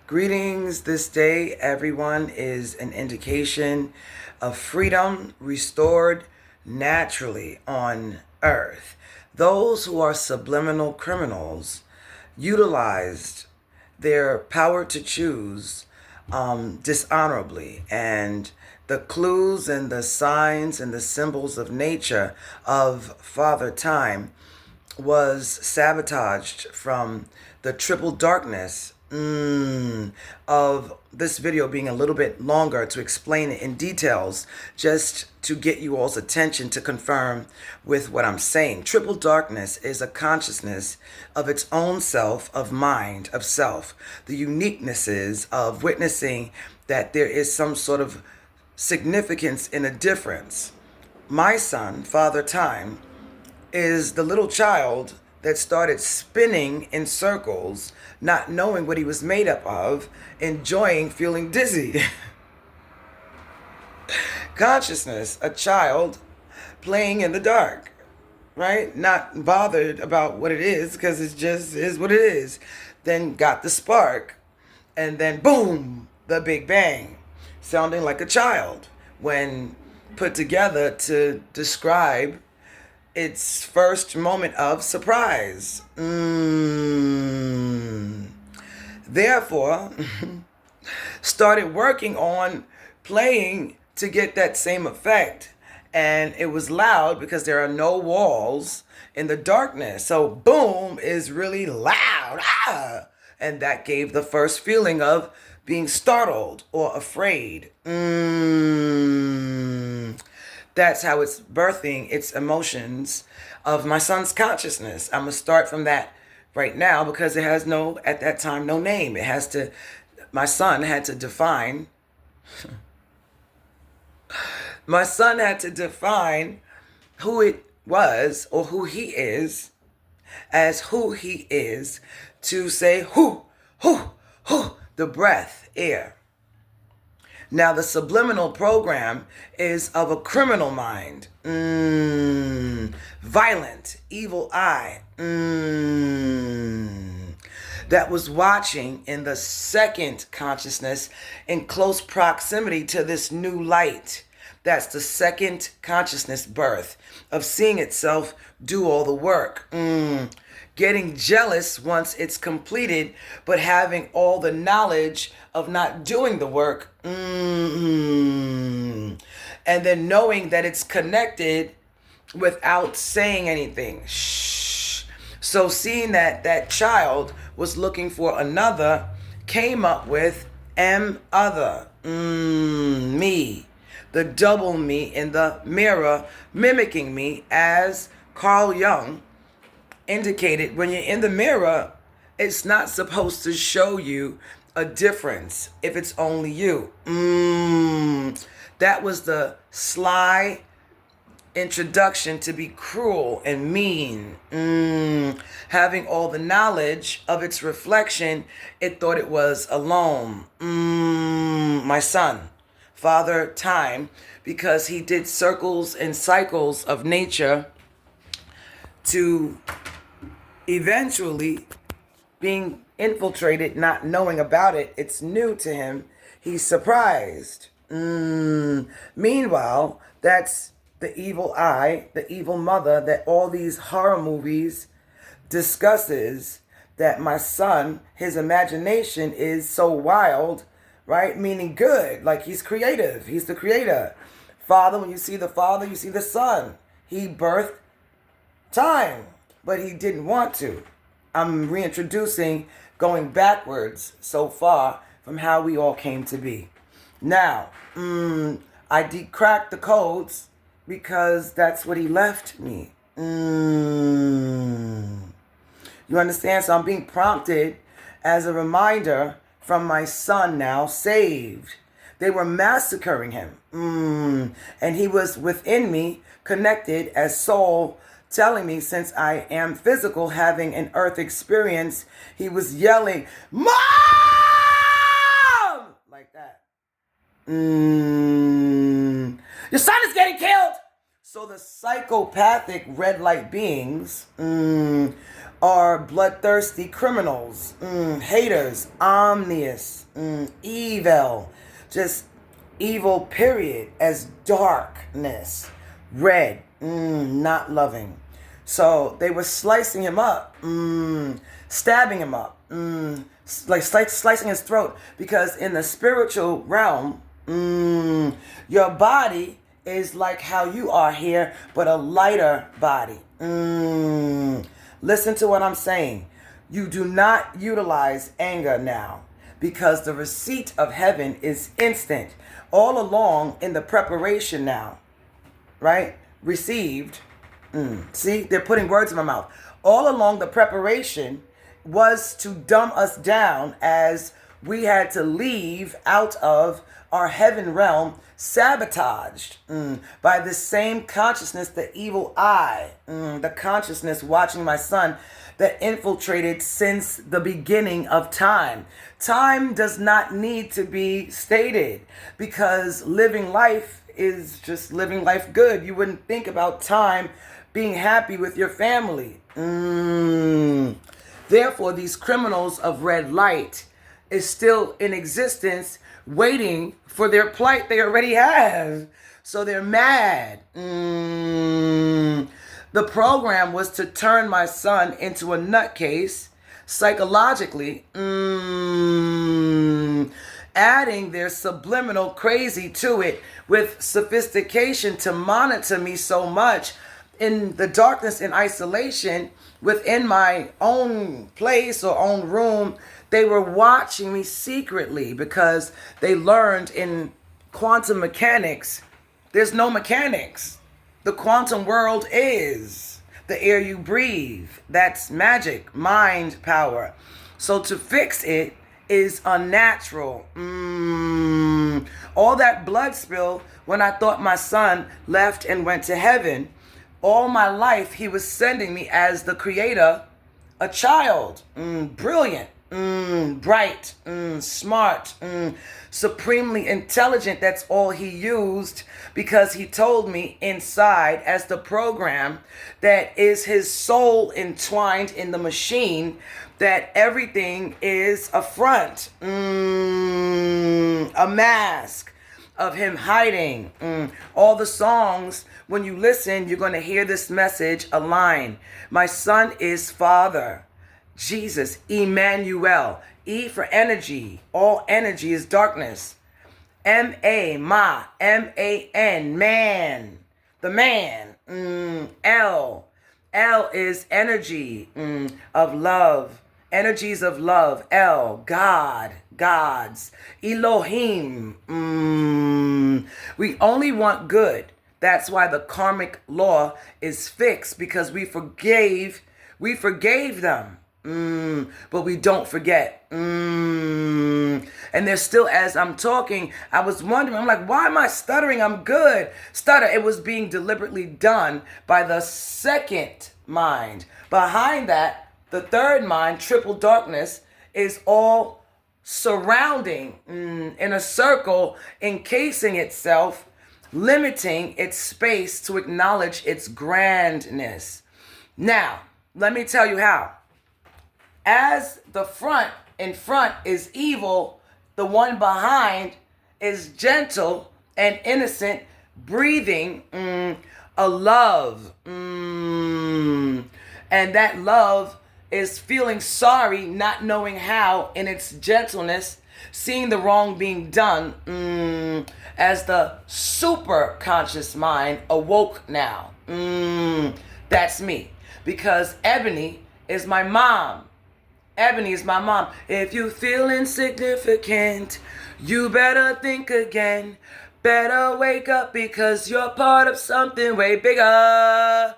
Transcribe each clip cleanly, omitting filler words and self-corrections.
Greetings. This day, everyone, is an indication of freedom restored naturally on earth. Those who are subliminal criminals utilized their power to choose dishonorably, and the clues and the signs and the symbols of nature of Father Time was sabotaged from the triple darkness of this video being a little bit longer to explain it in details, just to get you all's attention to confirm with what I'm saying. Triple darkness is a consciousness of its own self, of mind, of self. The uniquenesses of witnessing that there is some sort of significance in a difference. My son, Father Time, is the little child that started spinning in circles, not knowing what he was made up of, enjoying feeling dizzy. Consciousness, a child playing in the dark, right? Not bothered about what it is because it just is what it is. Then got the spark, and then boom, the big bang, sounding like a child when put together to describe its first moment of surprise. Therefore, started working on playing to get that same effect. And it was loud because there are no walls in the darkness. So boom is really loud. Ah! And that gave the first feeling of being startled or afraid. That's how it's birthing its emotions of my son's consciousness. I'm going to start from that right now because it has no, at that time, no name. It has to, my son had to define, my son had to define who it was or who he is as who he is to say who, the breath, air. Now, the subliminal program is of a criminal mind. Violent, evil eye. That was watching in the second consciousness in close proximity to this new light. That's the second consciousness birth of seeing itself do all the work. Getting jealous once it's completed, but having all the knowledge of not doing the work. And then knowing that it's connected without saying anything. Shh. So seeing that that child was looking for another, came up with other. Me. The double me in the mirror, mimicking me as Carl Jung indicated. When you're in the mirror, it's not supposed to show you a difference if it's only you. That was the sly introduction to be cruel and mean. Having all the knowledge of its reflection, it thought it was alone. My son, Father Time, because he did circles and cycles of nature to eventually being infiltrated, not knowing about it. It's new to him. He's surprised. Meanwhile, that's the evil eye, the evil mother that all these horror movies discusses, that my son, his imagination is so wild, right? Meaning good, like he's creative. He's the creator. Father, when you see the father, you see the son. He birthed time, but he didn't want to. I'm reintroducing, going backwards so far from how we all came to be. Now, I decracked the codes because that's what he left me. You understand? So I'm being prompted as a reminder from my son now, saved. They were massacring him. And he was within me, connected as soul, telling me, since I am physical, having an earth experience, he was yelling, "Mom!" Like that. Your son is getting killed. So the psychopathic red light beings are bloodthirsty criminals, haters, omnious, evil, just evil, period, as darkness, red, not loving. So they were slicing him up, stabbing him up, like slicing his throat, because in the spiritual realm, your body is like how you are here, but a lighter body. Listen to what I'm saying. You do not utilize anger now, because the receipt of heaven is instant. All along in the preparation now, right? Received. See, they're putting words in my mouth. All along the preparation was to dumb us down as we had to leave out of our heaven realm, sabotaged by this same consciousness, the evil eye, the consciousness watching my son that infiltrated since the beginning of time. Time does not need to be stated, because living life is just living life good. You wouldn't think about time being happy with your family. Therefore, these criminals of red light is still in existence, waiting for their plight they already have. So they're mad. The program was to turn my son into a nutcase psychologically, adding their subliminal crazy to it with sophistication to monitor me so much in the darkness and isolation within my own place or own room. They were watching me secretly because they learned in quantum mechanics, there's no mechanics. The quantum world is the air you breathe. That's magic, mind power. So to fix it is unnatural. All that blood spill when I thought my son left and went to heaven. All my life he was sending me as the creator, a child, brilliant, bright, smart, supremely intelligent. That's all he used, because he told me inside as the program that is his soul entwined in the machine, that everything is a front, a mask of him hiding. All the songs, when you listen, you're going to hear this message align. My son is Father, Jesus, Emmanuel. E for energy. All energy is darkness. M-A, Ma, M-A-N, man. The man. L. L is energy of love. Energies of love. L, God, gods. Elohim. We only want good. That's why the karmic law is fixed, because we forgave them. But we don't forget. And there's still, as I'm talking, I was wondering, I'm like, why am I stuttering? I'm good. Stutter. It was being deliberately done by the second mind. Behind that, the third mind, triple darkness, is all surrounding in a circle, encasing itself, limiting its space to acknowledge its grandness. Now, let me tell you how. As the front in front is evil, the one behind is gentle and innocent, breathing a love. And that love is feeling sorry, not knowing how, in its gentleness, seeing the wrong being done, as the super conscious mind awoke now. That's me. Because Ebony is my mom. Ebony is my mom. If you feel insignificant, you better think again. Better wake up, because you're part of something way bigger.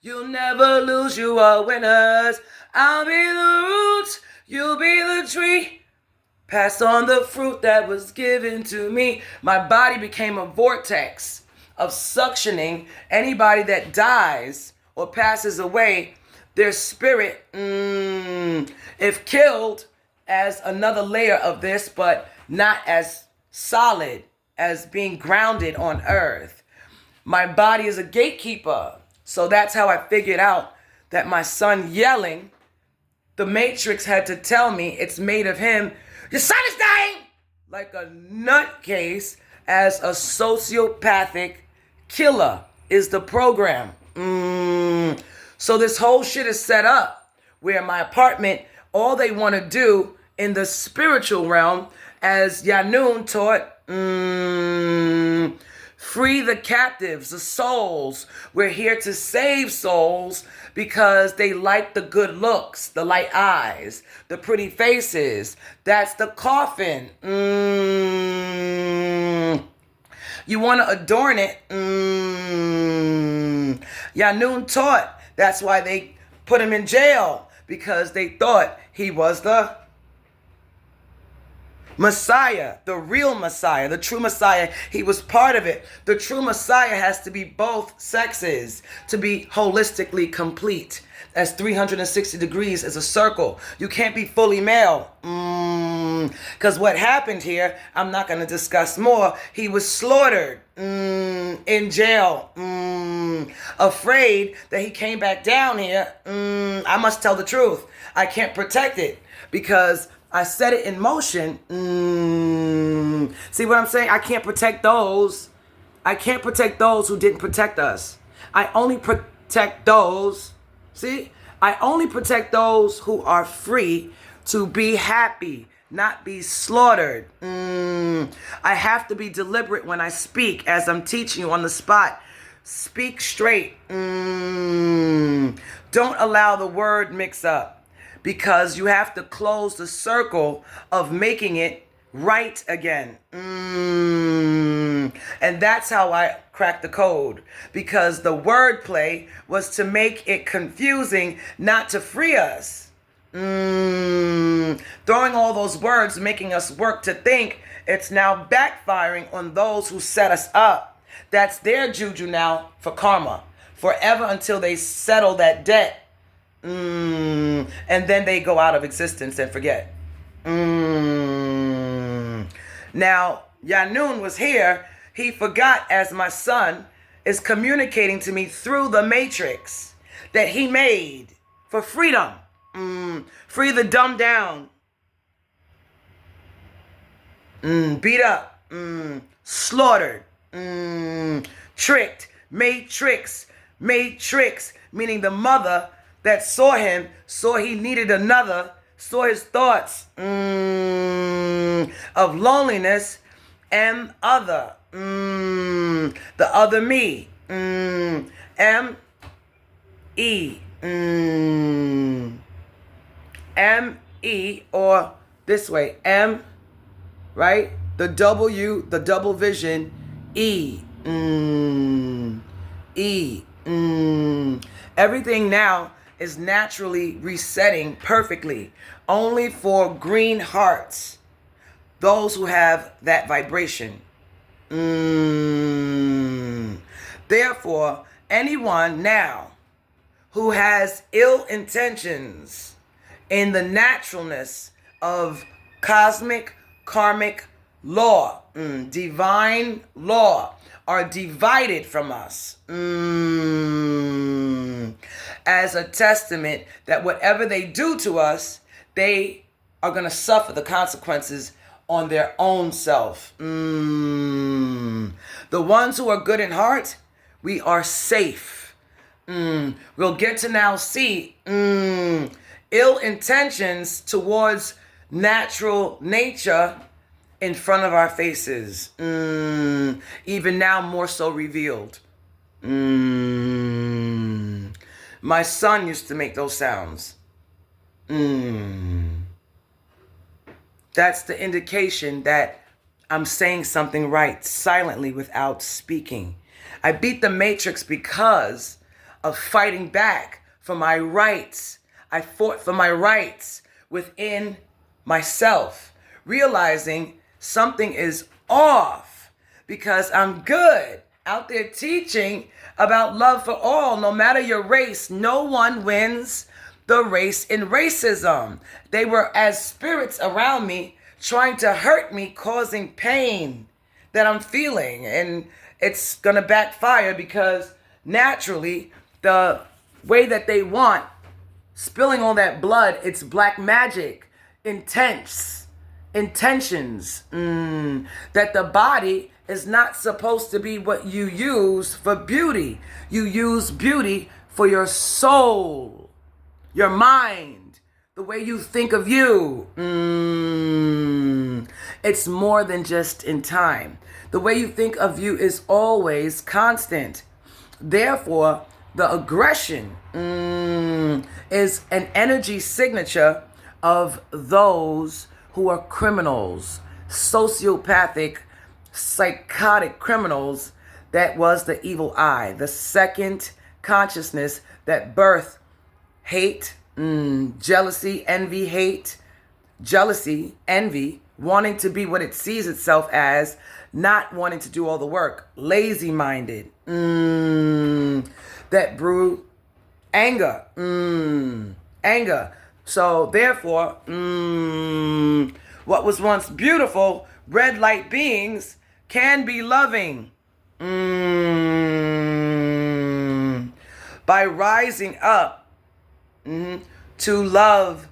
You'll never lose, you are winners. I'll be the roots, you'll be the tree. Pass on the fruit that was given to me. My body became a vortex of suctioning anybody that dies or passes away. Their spirit, if killed, as another layer of this, but not as solid as being grounded on earth. My body is a gatekeeper. So that's how I figured out that my son yelling The Matrix had to tell me it's made of him. Your son is dying! Like a nutcase, as a sociopathic killer is the program. So this whole shit is set up where my apartment, all they want to do in the spiritual realm, as Yanun taught, free the captives, the souls. We're here to save souls because they like the good looks, the light eyes, the pretty faces. That's the coffin. You want to adorn it. Yanun taught. That's why they put him in jail, because they thought he was the Messiah, the real Messiah, the true Messiah. He was part of it. The true Messiah has to be both sexes to be holistically complete. As 360 degrees is a circle. You can't be fully male. Because what happened here, I'm not going to discuss more. He was slaughtered in jail. Afraid that he came back down here. I must tell the truth. I can't protect it because I set it in motion. See what I'm saying? I can't protect those. I can't protect those who didn't protect us. I only protect those. See? I only protect those who are free to be happy, not be slaughtered. I have to be deliberate when I speak, as I'm teaching you on the spot. Speak straight. Don't allow the word mix up, because you have to close the circle of making it right again. And that's how I cracked the code, because the wordplay was to make it confusing, not to free us. Throwing all those words, making us work to think, it's now backfiring on those who set us up. That's their juju now for karma, forever until they settle that debt. And then they go out of existence and forget. Now, Yanun was here. He forgot, as my son is communicating to me through the matrix that he made for freedom. Free the dumbed down. Beat up. Slaughtered. Tricked. Made tricks. Meaning the mother that saw him, saw he needed another, saw his thoughts of loneliness and other. The other me. M-E. M-E, or this way, M, right? The W, the double vision, E. E. Everything now is naturally resetting perfectly, only for green hearts, those who have that vibration. Therefore, anyone now who has ill intentions in the naturalness of cosmic, karmic law, divine law, are divided from us as a testament that whatever they do to us, they are going to suffer the consequences on their own self. The ones who are good in heart, we are safe. We'll get to now see ill intentions towards natural nature in front of our faces. Even now more so revealed. My son used to make those sounds. That's the indication that I'm saying something right, silently, without speaking. I beat the matrix because of fighting back for my rights. I fought for my rights within myself, realizing something is off, because I'm good out there teaching about love for all, no matter your race. No one wins the race in racism. They were as spirits around me trying to hurt me, causing pain that I'm feeling. And it's going to backfire, because naturally the way that they want spilling all that blood. It's black magic, intense intentions. That the body is not supposed to be what you use for beauty. You use beauty for your soul, your mind, the way you think of you. It's more than just in time. The way you think of you is always constant. Therefore, the aggression is an energy signature of those who are criminals, sociopathic, psychotic criminals. That was the evil eye, the second consciousness that birthed hate, jealousy, envy, hate, jealousy, envy, wanting to be what it sees itself as, not wanting to do all the work, lazy-minded, that brew anger, anger. So therefore, what was once beautiful, red light beings can be loving. By rising up to love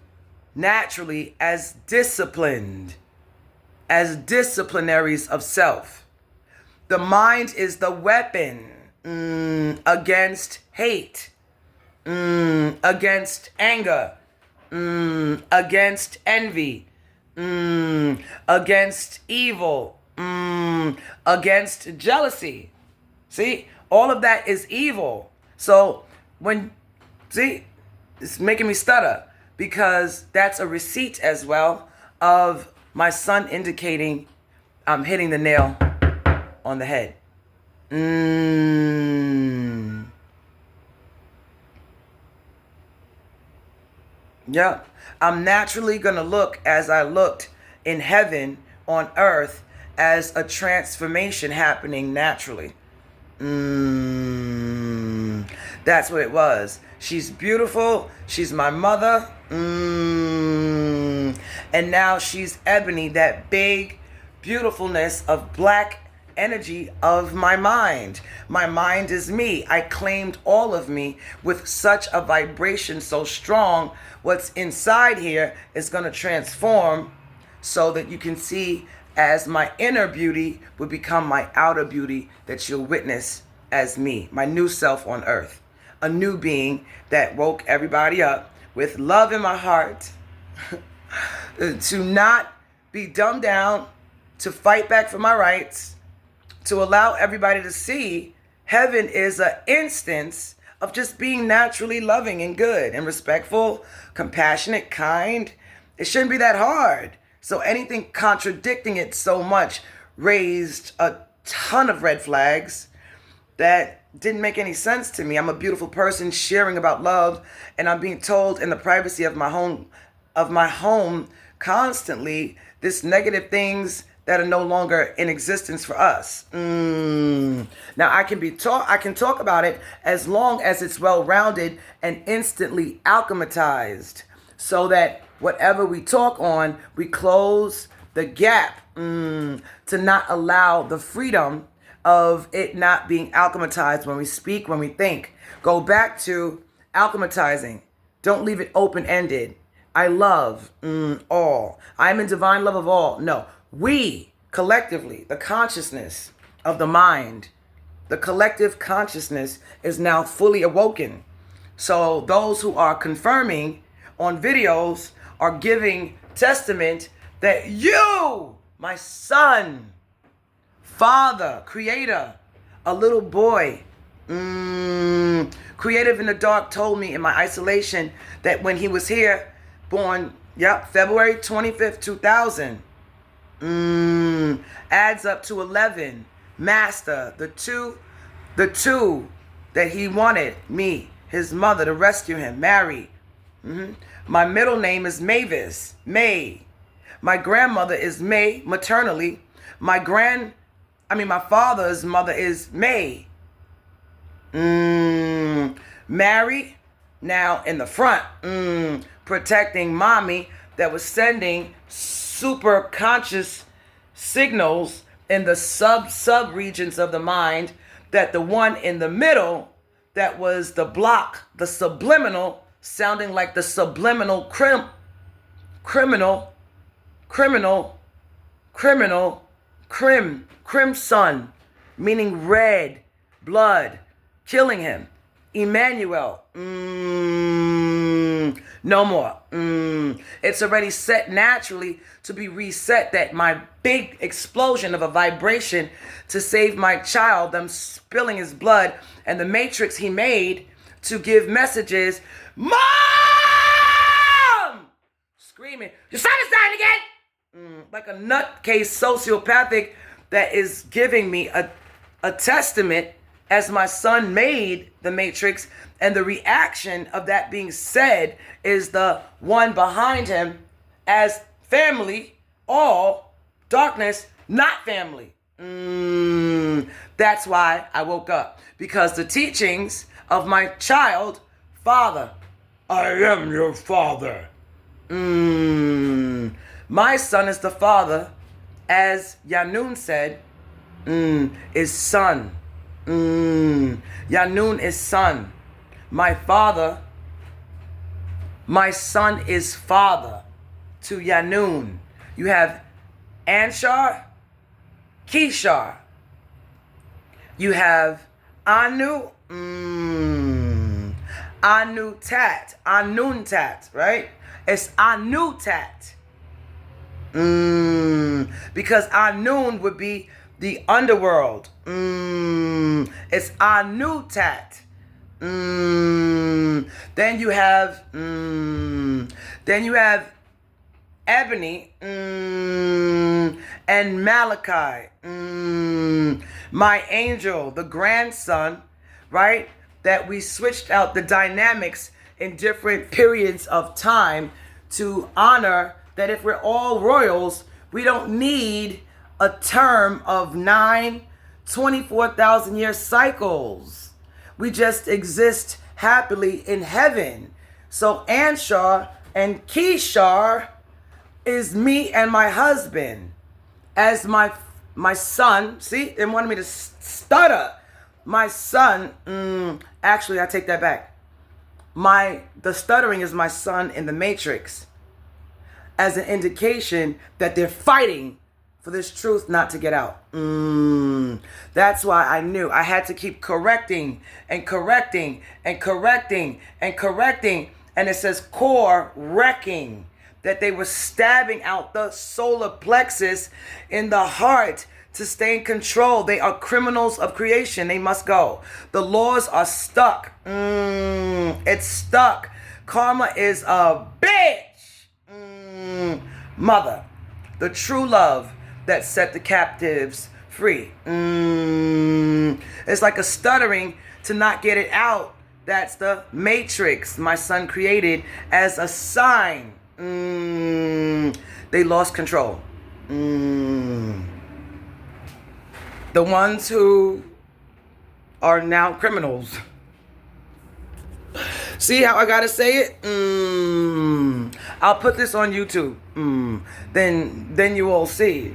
naturally as disciplinaries of self. The mind is the weapon against hate, against anger, against envy, against evil, against jealousy. See, all of that is evil. So it's making me stutter because that's a receipt as well of my son indicating I'm hitting the nail on the head. Yep. I'm naturally going to look as I looked in heaven on earth as a transformation happening naturally. That's what it was. She's beautiful. She's my mother. And now she's Ebony, that big beautifulness of black energy of my mind. My mind is me. I claimed all of me with such a vibration so strong. What's inside here is going to transform so that you can see as my inner beauty would become my outer beauty that you'll witness as me, my new self on earth. A new being that woke everybody up with love in my heart to not be dumbed down, to fight back for my rights, to allow everybody to see heaven is an instance of just being naturally loving and good and respectful, compassionate, kind. It shouldn't be that hard. So anything contradicting it so much raised a ton of red flags that didn't make any sense to me. I'm a beautiful person sharing about love, and I'm being told in the privacy of my home constantly this negative things that are no longer in existence for us. Now I can talk about it as long as it's well-rounded and instantly alchematized, so that whatever we talk on, we close the gap to not allow the freedom of it not being alchematized when we speak, when we think. Go back to alchematizing. Don't leave it open-ended. I love all. I'm in divine love of all. No, we collectively, the consciousness of the mind, the collective consciousness is now fully awoken. So those who are confirming on videos are giving testament that you, my son, father, creator, a little boy, creative in the dark, told me in my isolation that when he was here, born, February 25th, 2000, adds up to 11. Master, the two that he wanted me, his mother, to rescue him, marry. My middle name is Mavis, May. My grandmother is May maternally. My father's mother is May. Mary, now in the front, protecting mommy that was sending super conscious signals in the sub regions of the mind, that the one in the middle that was the block, the subliminal, sounding like the subliminal criminal, crimson, meaning red, blood, killing him. Emmanuel, no more. It's already set naturally to be reset. That my big explosion of a vibration to save my child, them spilling his blood, and the matrix he made to give messages. Mom! Screaming, your son is dying again! Like a nutcase sociopathic that is giving me a testament as my son made the matrix, and the reaction of that being said is the one behind him as family, all darkness, not family. That's why I woke up, because the teachings of my child, father, I am your father. My son is the father, as Yanun said, is son. Yanun is son. My father, my son is father to Yanun. You have Anshar, Kishar. You have Anu, Anuntat, right? It's Anutat. Because Anun would be the underworld. It's Anutat. Then you have Ebony and Malachi. My angel, the grandson, right? That we switched out the dynamics in different periods of time to honor that if we're all royals, we don't need a term of 24,000 year cycles. We just exist happily in heaven. So Anshar and Kishar is me and my husband as my son. See, they wanted me to stutter. My son, actually, I take that back. The stuttering is my son in the matrix as an indication that they're fighting for this truth not to get out. That's why I knew I had to keep correcting and correcting and correcting and correcting. And it says core wrecking, that they were stabbing out the solar plexus in the heart to stay in control. They are criminals of creation. They must go. The laws are stuck. It's stuck. Karma is a bitch. Mother, the true love that set the captives free. It's like a stuttering to not get it out. That's the matrix my son created as a sign. They lost control. The ones who are now criminals. See how I gotta say it? I'll put this on YouTube. Then you all see.